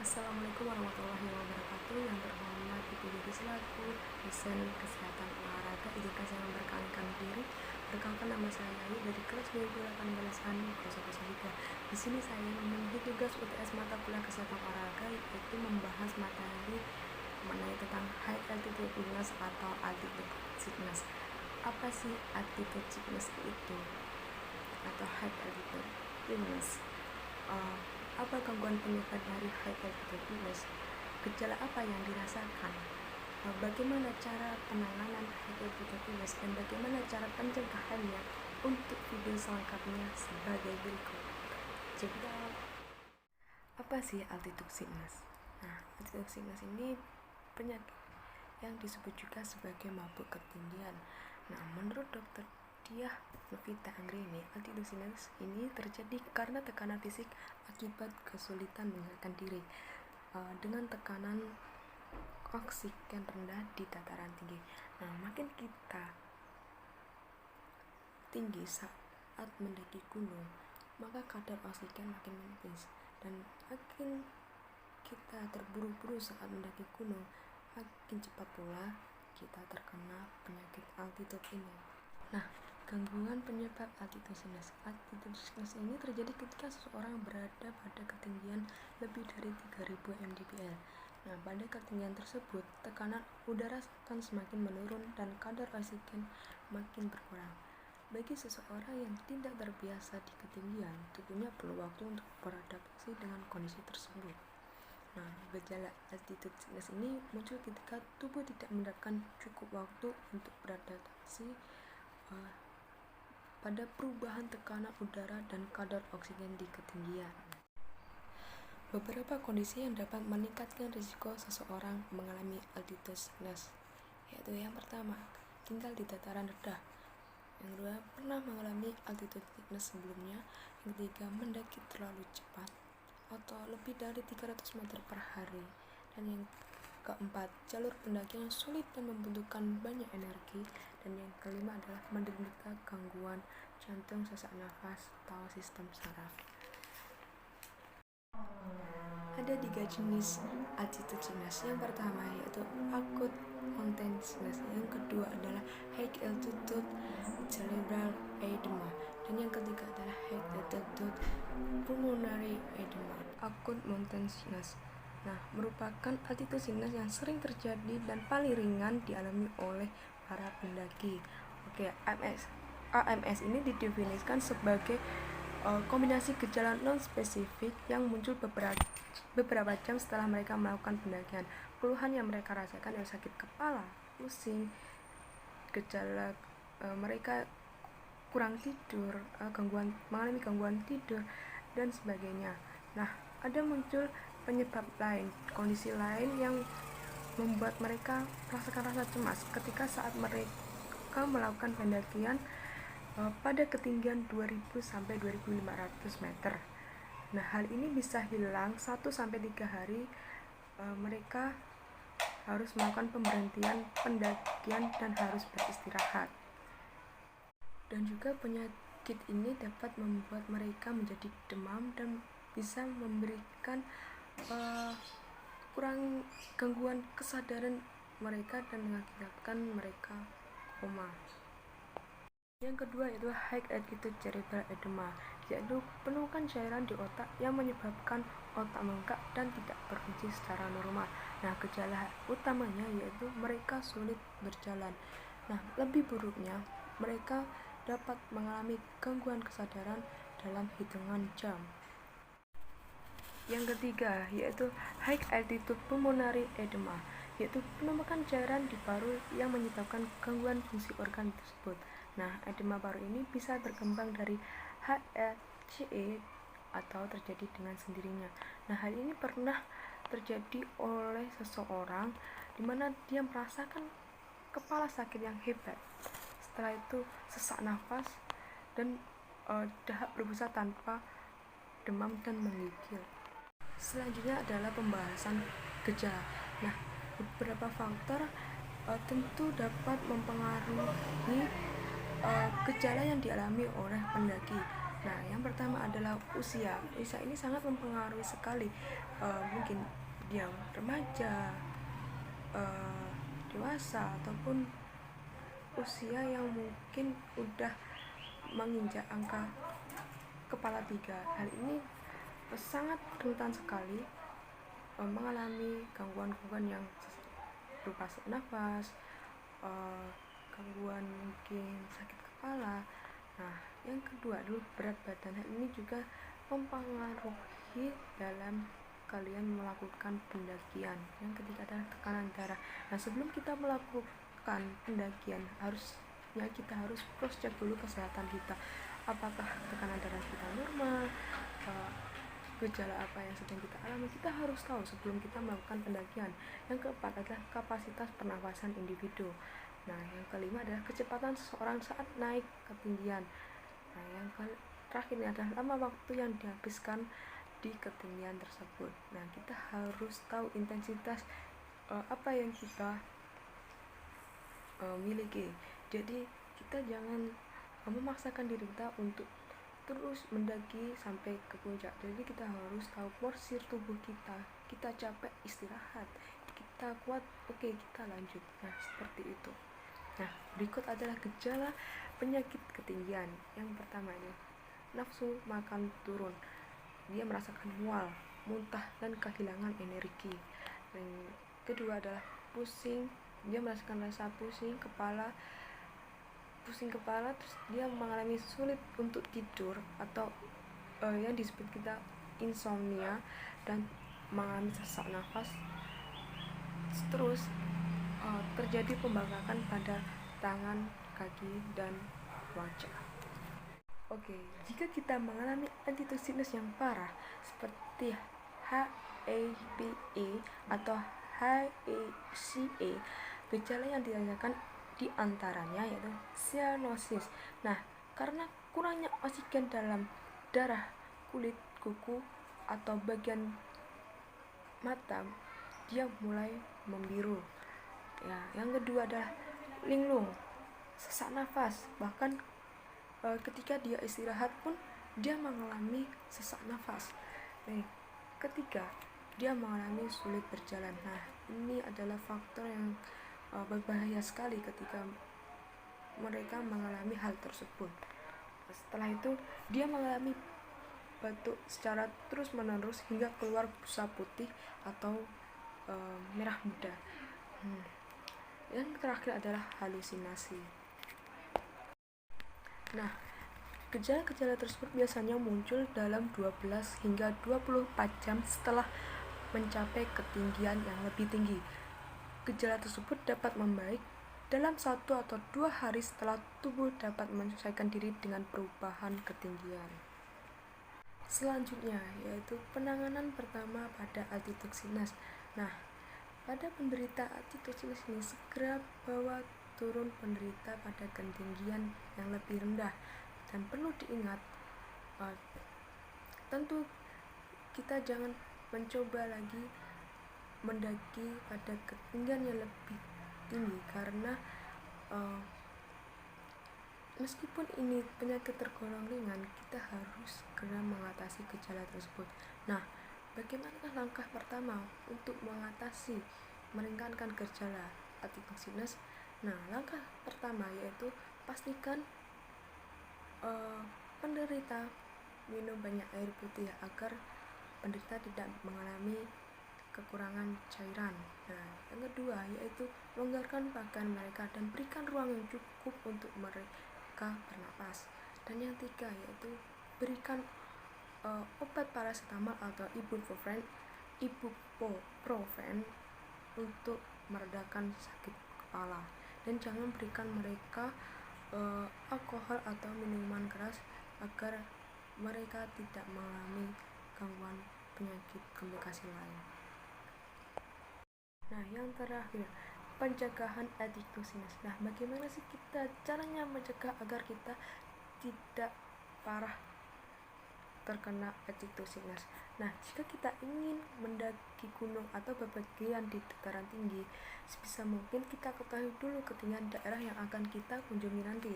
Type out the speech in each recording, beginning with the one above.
Assalamualaikum warahmatullahi wabarakatuh. Yang terhormat Ibu Yudi selaku dosen kesehatan olahraga, izinkan saya memperkenalkan diri. Perkenalkan, nama saya Ayu dari kelas 2018 ANU 003. Di sini saya memenuhi tugas UTS mata kuliah kesehatan olahraga, yaitu membahas materi mengenai tentang high altitude illness atau altitude sickness. Apa sih altitude sickness itu? Atau high altitude illness? Apa gangguan penyebab dari high altitude illness? Gejala apa yang dirasakan? Bagaimana cara penanganan high altitude illness dan bagaimana cara pencegahannya? Untuk video selengkapnya sebagai berikut. Jadi, apa sih altitude sickness? Nah, altitude sickness ini penyakit yang disebut juga sebagai mabuk ketinggian. Nah, menurut dokter Diah Novita Anggreni, altitude sickness ini terjadi karena tekanan fisik akibat kesulitan mengendalikan diri dengan tekanan oksigen rendah di dataran tinggi. Nah, makin kita tinggi saat mendaki gunung, maka kadar oksigen makin menipis, dan makin kita terburu-buru saat mendaki gunung, makin cepat pula kita terkena penyakit altitude ini. Nah, gangguan penyebab altitude sickness. Altitude sickness ini terjadi ketika seseorang berada pada ketinggian lebih dari 3000 mdpl. Nah, pada ketinggian tersebut, tekanan udara akan semakin menurun dan kadar oksigen makin berkurang. Bagi seseorang yang tidak terbiasa di ketinggian, tubuhnya perlu waktu untuk beradaptasi dengan kondisi tersebut. Nah, gejala altitude sickness ini muncul ketika tubuh tidak mendapatkan cukup waktu untuk beradaptasi pada perubahan tekanan udara dan kadar oksigen di ketinggian. Beberapa kondisi yang dapat meningkatkan risiko seseorang mengalami altitude sickness, yaitu yang pertama, tinggal di dataran rendah. Yang kedua, pernah mengalami altitude sickness sebelumnya. Yang ketiga, mendaki terlalu cepat atau lebih dari 300 meter per hari. Dan yang keempat, jalur pendakian sulit dan membutuhkan banyak energi. Dan yang kelima adalah menderita gangguan jantung, sesak nafas, atau sistem saraf. Ada 3 jenis altitude sickness. Yang pertama yaitu acute mountain sickness. Yang kedua adalah high altitude cerebral edema. Dan yang ketiga adalah high altitude pulmonary edema. Acute mountain sickness, nah, merupakan altitude sickness yang sering terjadi dan paling ringan dialami oleh para pendaki. AMS ini didefinisikan sebagai kombinasi gejala non-spesifik yang muncul beberapa jam setelah mereka melakukan pendakian. Keluhan yang mereka rasakan adalah sakit kepala, pusing, gejala mereka kurang tidur, mengalami gangguan tidur, dan sebagainya. Nah, ada muncul penyebab lain, kondisi lain yang membuat mereka merasakan rasa cemas ketika saat mereka melakukan pendakian pada ketinggian 2000 sampai 2500 meter. Nah, hal ini bisa hilang 1-3 hari. Mereka harus melakukan pemberhentian pendakian dan harus beristirahat. Dan juga penyakit ini dapat membuat mereka menjadi demam dan bisa memberikan kurang gangguan kesadaran mereka dan mengakibatkan mereka koma. Yang kedua yaitu high altitude cerebral edema, yaitu penumpukan cairan di otak yang menyebabkan otak membengkak dan tidak berfungsi secara normal. Nah, gejala utamanya yaitu mereka sulit berjalan. Nah, lebih buruknya mereka dapat mengalami gangguan kesadaran dalam hitungan jam. Yang ketiga yaitu high altitude pulmonary edema, yaitu penumpukan cairan di paru yang menyebabkan gangguan fungsi organ tersebut. Nah, edema paru ini bisa berkembang dari HLCE atau terjadi dengan sendirinya. Nah, hal ini pernah terjadi oleh seseorang di mana dia merasakan kepala sakit yang hebat. Setelah itu sesak nafas dan dahak berbusa tanpa demam dan menggigil. Selanjutnya adalah pembahasan gejala. Nah, beberapa faktor tentu dapat mempengaruhi gejala yang dialami oleh pendaki. Nah, yang pertama adalah usia. Usia ini sangat mempengaruhi sekali. Mungkin dia remaja, dewasa, ataupun usia yang mungkin udah menginjak angka kepala 3. Hal ini sangat rentan sekali mengalami gangguan-gangguan yang berupa sesak nafas, gangguan mungkin sakit kepala. Nah, yang kedua adalah berat badan. Hal ini juga mempengaruhi dalam kalian melakukan pendakian. Yang ketiga adalah tekanan darah. Nah, sebelum kita melakukan pendakian, harusnya kita harus cross check dulu kesehatan kita. Apakah tekanan darah kita normal, gejala apa yang sedang kita alami, kita harus tahu sebelum kita melakukan pendakian. Yang keempat adalah kapasitas pernafasan individu. Nah, yang kelima adalah kecepatan seseorang saat naik ketinggian. Nah, yang terakhir adalah lama waktu yang dihabiskan di ketinggian tersebut. Nah, kita harus tahu intensitas apa yang kita miliki. Jadi kita jangan memaksakan diri kita untuk terus mendaki sampai ke puncak. Jadi kita harus tahu porsir tubuh kita. Kita capek, istirahat. Kita kuat, oke, kita lanjut. Nah, seperti itu. Nah, berikut adalah gejala penyakit ketinggian. Yang pertama ini, nafsu makan turun. Dia merasakan mual, muntah, dan kehilangan energi. Yang kedua adalah pusing. Dia merasakan rasa pusing kepala, terus dia mengalami sulit untuk tidur atau yang disebut kita insomnia, dan mengalami sesak nafas. Terus terjadi pembengkakan pada tangan, kaki, dan wajah. Oke, jika kita mengalami altitude sickness yang parah seperti HAPA atau HACA, gejala yang dirasakan di antaranya yaitu cyanosis. Nah, karena kurangnya oksigen dalam darah, kulit, kuku, atau bagian mata, dia mulai membiru. Ya, yang kedua adalah linglung, sesak nafas. Bahkan ketika dia istirahat pun dia mengalami sesak nafas. Ketiga, dia mengalami sulit berjalan. Nah, ini adalah faktor yang berbahaya sekali ketika mereka mengalami hal tersebut. Setelah itu dia mengalami batuk secara terus-menerus hingga keluar busa putih atau merah muda. Yang terakhir adalah halusinasi. Nah, gejala-gejala tersebut biasanya muncul dalam 12 hingga 24 jam setelah mencapai ketinggian yang lebih tinggi. Gejala tersebut dapat membaik dalam 1 atau 2 hari setelah tubuh dapat menyesuaikan diri dengan perubahan ketinggian. Selanjutnya yaitu penanganan pertama pada altitude sickness. Nah, pada penderita altitude sickness ini segera bawa turun penderita pada ketinggian yang lebih rendah. Dan perlu diingat, tentu kita jangan mencoba lagi mendaki pada ketinggian yang lebih tinggi, karena meskipun ini penyakit tergolong ringan, kita harus segera mengatasi gejala tersebut. Nah, bagaimana langkah pertama untuk mengatasi meringankan gejala altitude sickness? Nah, langkah pertama yaitu pastikan penderita minum banyak air putih agar penderita tidak mengalami kekurangan cairan. Nah, yang kedua yaitu longgarkan pakaian mereka dan berikan ruang yang cukup untuk mereka bernapas. Dan yang ketiga yaitu berikan obat paracetamol atau ibuprofen untuk meredakan sakit kepala. Dan jangan berikan mereka alkohol atau minuman keras agar mereka tidak mengalami gangguan penyakit komplikasi lain. Nah, yang terakhir, pencegahan altitude sickness. Nah, bagaimana sih kita caranya mencegah agar kita tidak parah terkena altitude sickness? Nah, jika kita ingin mendaki gunung atau bepergian di dataran tinggi, sebisa mungkin kita ketahui dulu ketinggian daerah yang akan kita kunjungi nanti.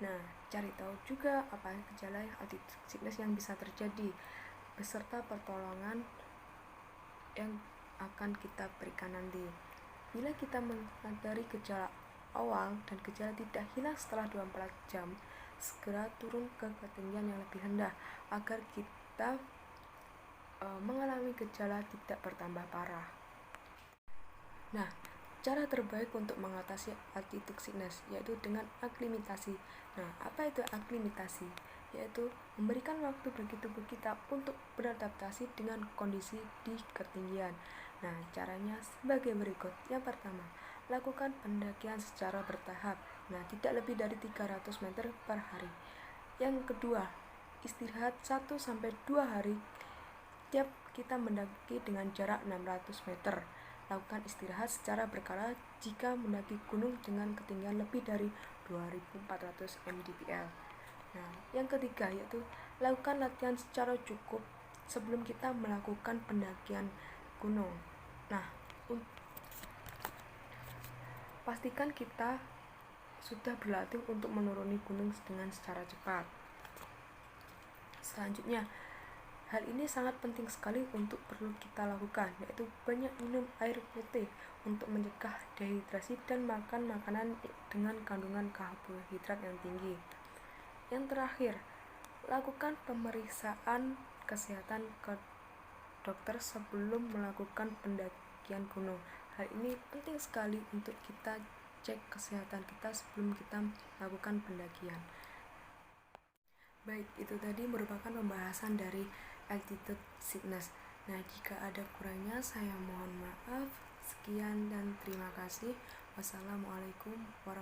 Nah, cari tahu juga apa gejala altitude sickness yang bisa terjadi beserta pertolongan yang akan kita berikan nanti. Bila kita menyadari gejala awal dan gejala tidak hilang setelah 24 jam, segera turun ke ketinggian yang lebih rendah agar kita mengalami gejala tidak bertambah parah. Nah, cara terbaik untuk mengatasi altitude sickness yaitu dengan aklimatasi. Nah, apa itu aklimatasi? Yaitu memberikan waktu bagi tubuh kita untuk beradaptasi dengan kondisi di ketinggian. Nah, caranya sebagai berikut. Yang pertama, lakukan pendakian secara bertahap. Nah, tidak lebih dari 300 meter per hari. Yang kedua, istirahat 1-2 hari tiap kita mendaki dengan jarak 600 meter. Lakukan istirahat secara berkala jika mendaki gunung dengan ketinggian lebih dari 2400 mdpl. Nah, yang ketiga yaitu lakukan latihan secara cukup sebelum kita melakukan pendakian gunung. Nah, pastikan kita sudah berlatih untuk menuruni gunung dengan secara cepat. Selanjutnya, hal ini sangat penting sekali untuk perlu kita lakukan, yaitu banyak minum air putih untuk mencegah dehidrasi dan makan makanan dengan kandungan karbohidrat yang tinggi. Yang terakhir, lakukan pemeriksaan kesehatan ke dokter sebelum melakukan pendakian gunung. Hal ini penting sekali untuk kita cek kesehatan kita sebelum kita melakukan pendakian. Baik, itu tadi merupakan pembahasan dari altitude sickness. Nah, jika ada kurangnya saya mohon maaf. Sekian dan terima kasih. Wassalamualaikum warahmatullahi wabarakatuh.